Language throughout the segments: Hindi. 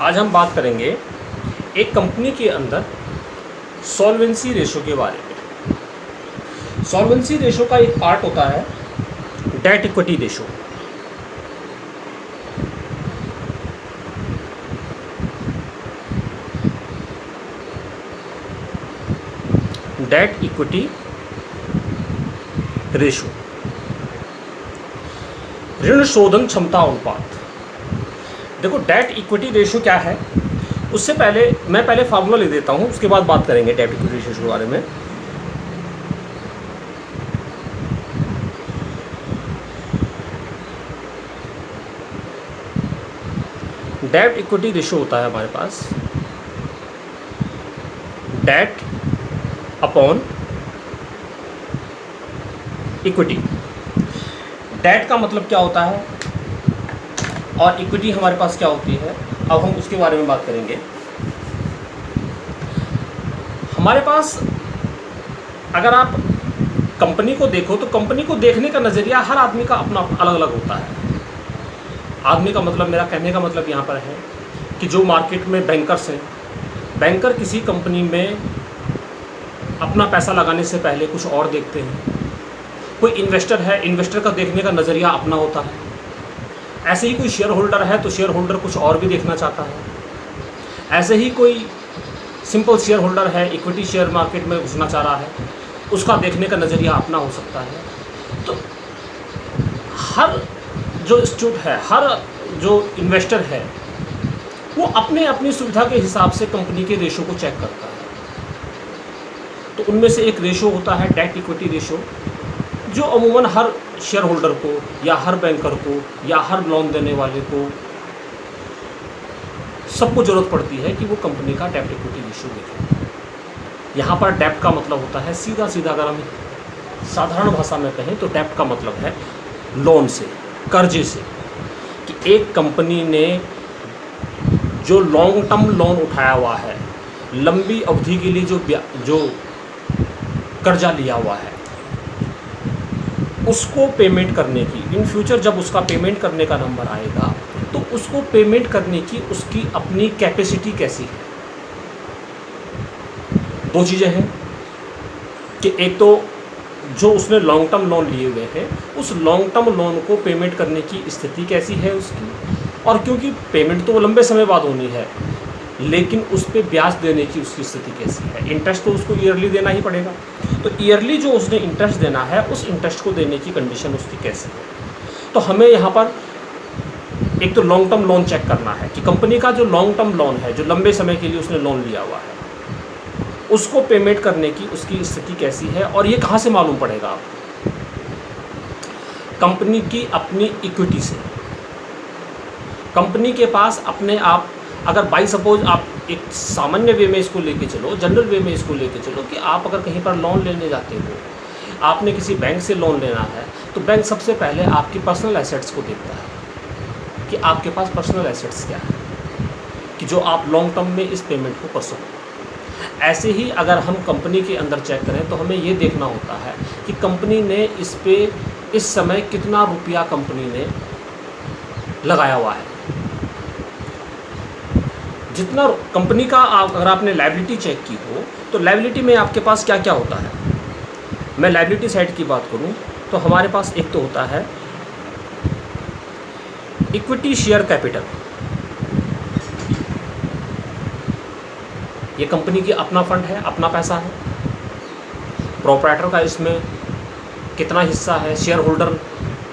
आज हम बात करेंगे एक कंपनी के अंदर सॉल्वेंसी रेशो के बारे में। सॉल्वेंसी रेशो का एक पार्ट होता है debt equity ratio. Debt equity ratio, ऋण शोधन क्षमता अनुपात। देखो डेट इक्विटी रेशो क्या है, उससे पहले मैं फार्मूला ले देता हूँ, उसके बाद बात करेंगे डेट इक्विटी रेशो के बारे में। डेट इक्विटी रेशो होता है हमारे पास डेट अपॉन इक्विटी। डेट का मतलब क्या होता है और इक्विटी हमारे पास क्या होती है, अब हम उसके बारे में बात करेंगे। हमारे पास अगर आप कंपनी को देखो तो कंपनी को देखने का नज़रिया हर आदमी का अपना अलग अलग होता है। आदमी का मतलब, मेरा कहने का मतलब यहाँ पर है कि जो मार्केट में बैंकर्स हैं, बैंकर किसी कंपनी में अपना पैसा लगाने से पहले कुछ और देखते हैं। कोई इन्वेस्टर है, इन्वेस्टर का देखने का नज़रिया अपना होता है। ऐसे ही कोई शेयर होल्डर है तो शेयर होल्डर कुछ और भी देखना चाहता है। ऐसे ही कोई सिंपल शेयर होल्डर है, इक्विटी शेयर मार्केट में घुसना चाह रहा है, उसका देखने का नज़रिया अपना हो सकता है। तो हर जो इंस्टीट्यूट है, हर जो इन्वेस्टर है, वो अपने अपनी सुविधा के हिसाब से कंपनी के रेशो को चेक करता है। तो उनमें से एक रेशो होता है डेट इक्विटी रेशो, जो अमूमन हर शेयर होल्डर को या हर बैंकर को या हर लोन देने वाले को, सबको ज़रूरत पड़ती है कि वो कंपनी का डेट इक्विटी रेशो देखें। यहाँ पर डेट का मतलब होता है, सीधा अगर हम साधारण भाषा में कहें तो डेट का मतलब है लोन से, कर्जे से, कि एक कंपनी ने जो लॉन्ग टर्म लोन उठाया हुआ है, लंबी अवधि के लिए जो कर्जा लिया हुआ है, उसको पेमेंट करने की, इन फ्यूचर जब उसका पेमेंट करने का नंबर आएगा तो उसको पेमेंट करने की उसकी अपनी कैपेसिटी कैसी है। दो चीज़ें हैं कि एक तो जो उसने लॉन्ग टर्म लोन लिए हुए हैं, उस लॉन्ग टर्म लोन को पेमेंट करने की स्थिति कैसी है उसकी, और क्योंकि पेमेंट तो वो लंबे समय बाद होनी है, लेकिन उस पर ब्याज देने की उसकी स्थिति कैसी है। इंटरेस्ट तो उसको ईयरली देना ही पड़ेगा, तो ईयरली जो उसने इंटरेस्ट देना है, उस इंटरेस्ट को देने की कंडीशन उसकी कैसी है। तो हमें यहाँ पर एक तो लॉन्ग टर्म लोन चेक करना है कि कंपनी का जो लॉन्ग टर्म लोन है, जो लंबे समय के लिए उसने लोन लिया हुआ है, उसको पेमेंट करने की उसकी स्थिति कैसी है। और ये कहाँ से मालूम पड़ेगा आपको? कंपनी की अपनी इक्विटी से। कंपनी के पास अपने आप, अगर बाई सपोज आप एक सामान्य वे में इसको लेके चलो, जनरल वे में इसको लेके चलो, कि आप अगर कहीं पर लोन लेने जाते हो, आपने किसी बैंक से लोन लेना है, तो बैंक सबसे पहले आपकी पर्सनल एसेट्स को देखता है कि आपके पास पर्सनल एसेट्स क्या है, कि जो आप लॉन्ग टर्म में इस पेमेंट को कर सको। ऐसे ही अगर हम कंपनी के अंदर चेक करें तो हमें ये देखना होता है कि कंपनी ने इस पे इस समय कितना रुपया कंपनी ने लगाया हुआ है। जितना कंपनी का अगर आपने लायबिलिटी चेक की हो, तो लायबिलिटी में आपके पास क्या क्या होता है। मैं लायबिलिटी साइड की बात करूं तो हमारे पास एक तो होता है इक्विटी शेयर कैपिटल। ये कंपनी की अपना फंड है, अपना पैसा है। प्रोप्राइटर का इसमें कितना हिस्सा है, शेयर होल्डर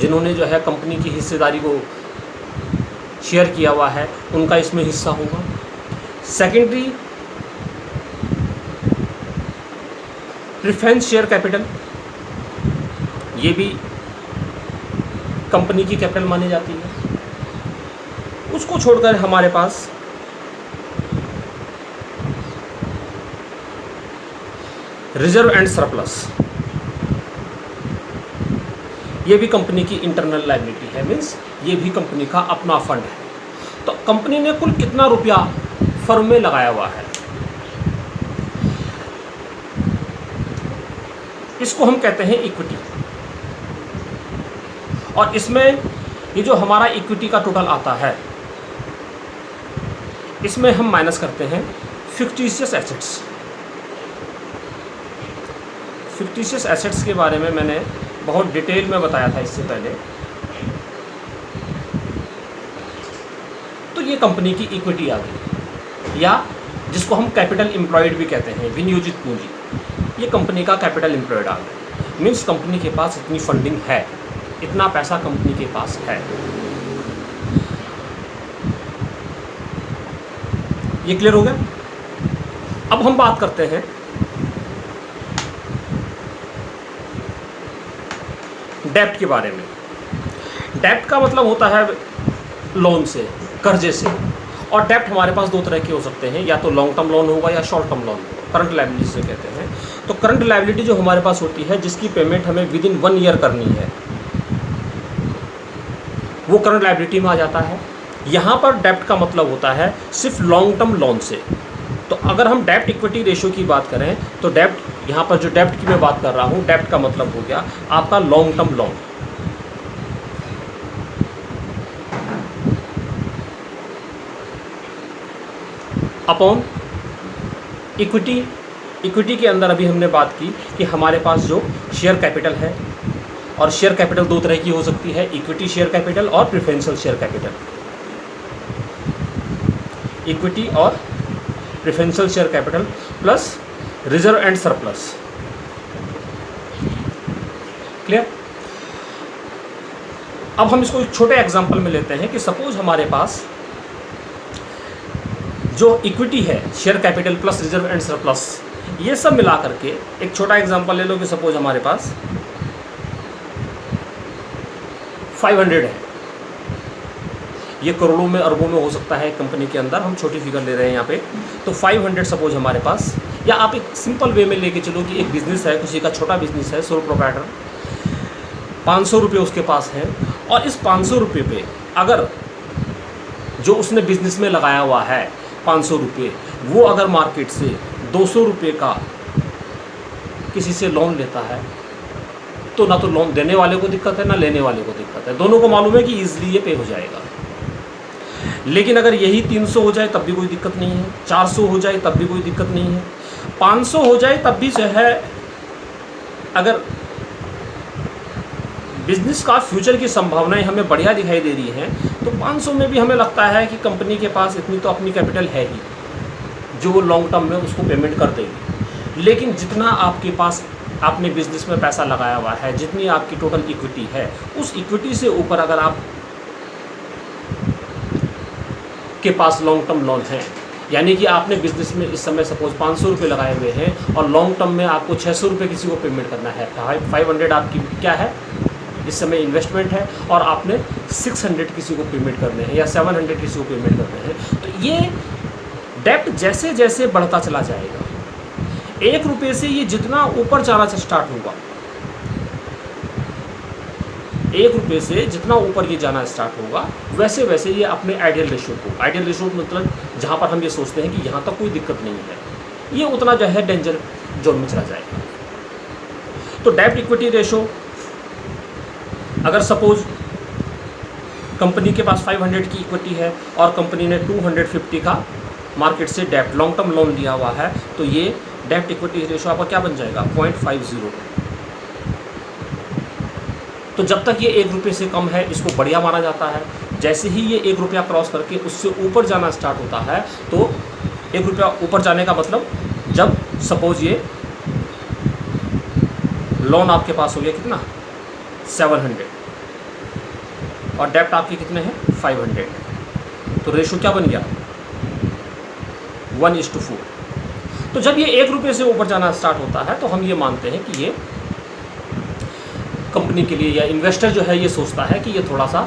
जिन्होंने जो है कंपनी की हिस्सेदारी को शेयर किया हुआ है, उनका इसमें हिस्सा होगा। सेकेंडरी प्रेफरेंस शेयर कैपिटल, ये भी कंपनी की कैपिटल मानी जाती है। उसको छोड़कर हमारे पास रिजर्व एंड सरप्लस, ये भी कंपनी की इंटरनल लायबिलिटी है, मीन्स ये भी कंपनी का अपना फंड है। तो कंपनी ने कुल कितना रुपया फर्म में लगाया हुआ है, इसको हम कहते हैं इक्विटी। और इसमें ये जो हमारा इक्विटी का टोटल आता है, इसमें हम माइनस करते हैं फिक्टिशियस एसेट्स। फिक्टिशियस एसेट्स के बारे में मैंने बहुत डिटेल में बताया था इससे पहले। तो ये कंपनी की इक्विटी आ गई, या जिसको हम कैपिटल एम्प्लॉयड भी कहते हैं, विनियोजित पूंजी। ये कंपनी का कैपिटल एम्प्लॉयड आ गया, मीन्स कंपनी के पास इतनी फंडिंग है, इतना पैसा कंपनी के पास है। ये क्लियर हो गया। अब हम बात करते हैं डेब्ट के बारे में। डेब्ट का मतलब होता है लोन से, कर्जे से। और डेब्ट हमारे पास दो तरह के हो सकते हैं, या तो लॉन्ग टर्म लोन होगा या शॉर्ट टर्म लोन होगा, करंट लायबिलिटी से कहते हैं। तो करंट लायबिलिटी जो हमारे पास होती है, जिसकी पेमेंट हमें विद इन 1 ईयर करनी है, वो करंट लायबिलिटी में आ जाता है। यहाँ पर डेब्ट का मतलब होता है सिर्फ लॉन्ग टर्म लोन से। तो अगर हम डेब्ट इक्विटी रेशियो की बात करें तो डेब्ट, यहाँ पर जो डेब्ट की मैं बात कर रहा हूँ, डेब्ट का मतलब हो गया आपका long term loan. Upon equity. Equity के अंदर अभी हमने बात की कि हमारे पास जो शेयर कैपिटल है, और शेयर कैपिटल दो तरह की हो सकती है, इक्विटी शेयर कैपिटल और प्रेफरेंशियल शेयर कैपिटल। इक्विटी और preferential share capital plus reserve and surplus. Clear. अब हम इसको एक छोटे एग्जांपल में लेते हैं कि सपोज हमारे पास जो इक्विटी है, share capital plus reserve and surplus, ये सब मिला करके एक छोटा एग्जांपल ले लो कि सपोज हमारे पास 500 है। ये करोड़ों में अरबों में हो सकता है कंपनी के अंदर, हम छोटी फिगर ले रहे हैं यहाँ पे। तो 500 सपोज हमारे पास, या आप एक सिंपल वे में लेके चलो कि एक बिजनेस है, किसी का छोटा बिजनेस है, सोल प्रोप्राइटर, 500 रुपये उसके पास है। और इस 500 रुपये पे अगर जो उसने बिजनेस में लगाया हुआ है 500 रुपये, वो अगर मार्केट से 200 रुपये का किसी से लोन लेता है, तो ना तो लोन देने वाले को दिक्कत है, ना लेने वाले को दिक्कत है। दोनों को मालूम है कि ईजिली ये पे हो जाएगा। लेकिन अगर यही 300 हो जाए तब भी कोई दिक्कत नहीं है, 400 हो जाए तब भी कोई दिक्कत नहीं है, 500 हो जाए तब भी जो है, अगर बिजनेस का फ्यूचर की संभावनाएं हमें बढ़िया दिखाई दे रही हैं, तो 500 में भी हमें लगता है कि कंपनी के पास इतनी तो अपनी कैपिटल है ही, जो वो लॉन्ग टर्म में उसको पेमेंट कर देगी। लेकिन जितना आपके पास आपने बिजनेस में पैसा लगाया हुआ है, जितनी आपकी टोटल इक्विटी है, उस इक्विटी से ऊपर अगर आप के पास लॉन्ग टर्म लोन है, यानी कि आपने बिजनेस में इस समय सपोज 500 रुपये लगाए हुए हैं और लॉन्ग टर्म में आपको 600 रुपये किसी को पेमेंट करना है, 500 आपकी क्या है इस समय इन्वेस्टमेंट है, और आपने 600 किसी को पेमेंट करने हैं या 700 किसी को पेमेंट करने हैं। तो ये डेब्ट जैसे जैसे बढ़ता चला जाएगा, 1 रुपये से ये जितना ऊपर जाना स्टार्ट होगा, 1 रुपये से जितना ऊपर ये जाना स्टार्ट होगा, वैसे वैसे ये अपने आइडियल रेशियो को, आइडियल रेशियो मतलब जहाँ पर हम ये सोचते हैं कि यहाँ तक कोई दिक्कत नहीं है, ये उतना जो है डेंजर जोन में चला जाएगा। तो डेब्ट इक्विटी रेशियो, अगर सपोज कंपनी के पास 500 की इक्विटी है और कंपनी ने 250 का मार्केट से डेब्ट लॉन्ग टर्म लोन लिया हुआ है, तो ये डेब्ट इक्विटी रेशियो आपका क्या बन जाएगा, 0.50। तो जब तक ये 1 रुपये से कम है, इसको बढ़िया माना जाता है। जैसे ही ये 1 रुपया क्रॉस करके उससे ऊपर जाना स्टार्ट होता है, तो 1 रुपया ऊपर जाने का मतलब, जब सपोज ये लोन आपके पास हो गया कितना 700 और डेब्ट आपके कितने हैं 500, तो रेशियो क्या बन गया 1:4। तो जब ये 1 रुपये से ऊपर जाना स्टार्ट होता है, तो हम ये मानते हैं कि ये कंपनी के लिए, या इन्वेस्टर जो है ये सोचता है कि ये थोड़ा सा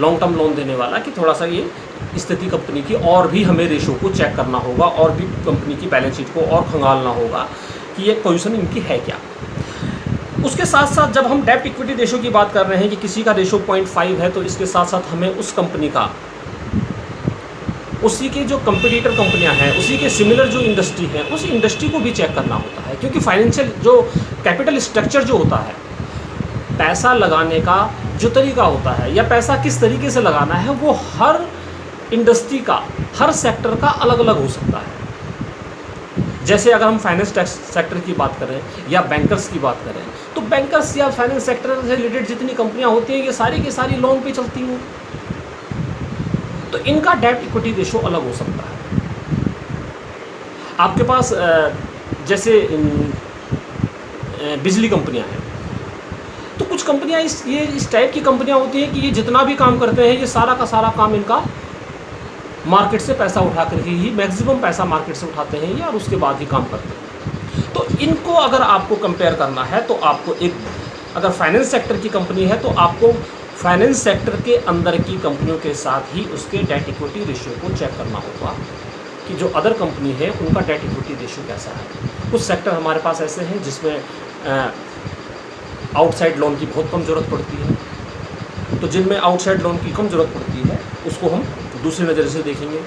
लॉन्ग टर्म लोन देने वाला, कि थोड़ा सा ये स्थिति कंपनी की और भी हमें रेशो को चेक करना होगा, और भी कंपनी की बैलेंस शीट को और खंगालना होगा कि ये पोजीशन इनकी है क्या। उसके साथ साथ जब हम डेब्ट इक्विटी रेशो की बात कर रहे हैं कि किसी का रेशो 0.5 है, तो इसके साथ साथ हमें उस कंपनी का, उसी के जो कंपटीटर कंपनियां हैं, उसी के सिमिलर जो इंडस्ट्री है, उस इंडस्ट्री को भी चेक करना होता है। क्योंकि फाइनेंशियल जो कैपिटल स्ट्रक्चर जो होता है, पैसा लगाने का जो तरीका होता है, या पैसा किस तरीके से लगाना है, वो हर इंडस्ट्री का, हर सेक्टर का अलग अलग हो सकता है। जैसे अगर हम फाइनेंस सेक्टर की बात करें या बैंकर्स की बात करें, तो बैंकर्स या फाइनेंस सेक्टर से रिलेटेड जितनी कंपनियां होती हैं ये सारी की सारी लोन पे चलती हैं, तो इनका डेट इक्विटी रेशो अलग हो सकता है। आपके पास जैसे बिजली कंपनियां हैं, तो कुछ कंपनियां इस टाइप की कंपनियां होती हैं कि ये जितना भी काम करते हैं ये सारा का सारा काम इनका मार्केट से पैसा उठा कर ही मैक्सिमम पैसा मार्केट से उठाते हैं ये, और उसके बाद ही काम करते हैं। तो इनको अगर आपको कंपेयर करना है तो आपको अगर फाइनेंस सेक्टर की कंपनी है तो आपको फाइनेंस सेक्टर के अंदर की कंपनियों के साथ ही उसके डेट इक्विटी रेशियो को चेक करना होगा कि जो अदर कंपनी है उनका डेट इक्विटी रेशियो कैसा है। कुछ सेक्टर हमारे पास ऐसे हैं जिसमें आउटसाइड लोन की बहुत कम ज़रूरत पड़ती है, तो जिनमें आउटसाइड लोन की कम ज़रूरत पड़ती है उसको हम दूसरी नज़र से देखेंगे।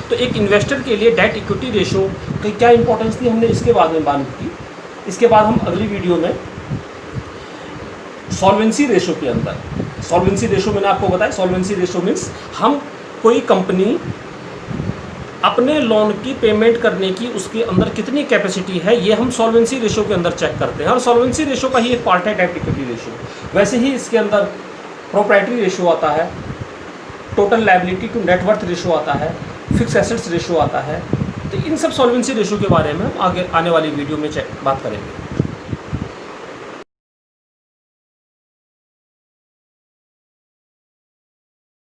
तो एक इन्वेस्टर के लिए डेट इक्विटी रेशो की क्या इंपॉर्टेंस थी हमने इसके बाद में बात की। इसके बाद हम अगली वीडियो में सॉल्वेंसी रेशो के अंदर, सॉल्वेंसी रेशो मैंने आपको बताया, सॉल्वेंसी रेशो मीन्स हम कोई कंपनी अपने लोन की पेमेंट करने की उसके अंदर कितनी कैपेसिटी है ये हम सॉल्वेंसी रेशो के अंदर चेक करते हैं, और सॉल्वेंसी रेशो का ही एक पार्ट है डेट इक्विटी रेशो। वैसे ही इसके अंदर प्रोप्राइटरी रेशो आता है, total liability to net worth ratio आता है, फिक्स एसेट्स रेशो आता है। तो इन सब सॉल्वेंसी रेशो के बारे में हम आगे आने वाली वीडियो में बात करेंगे।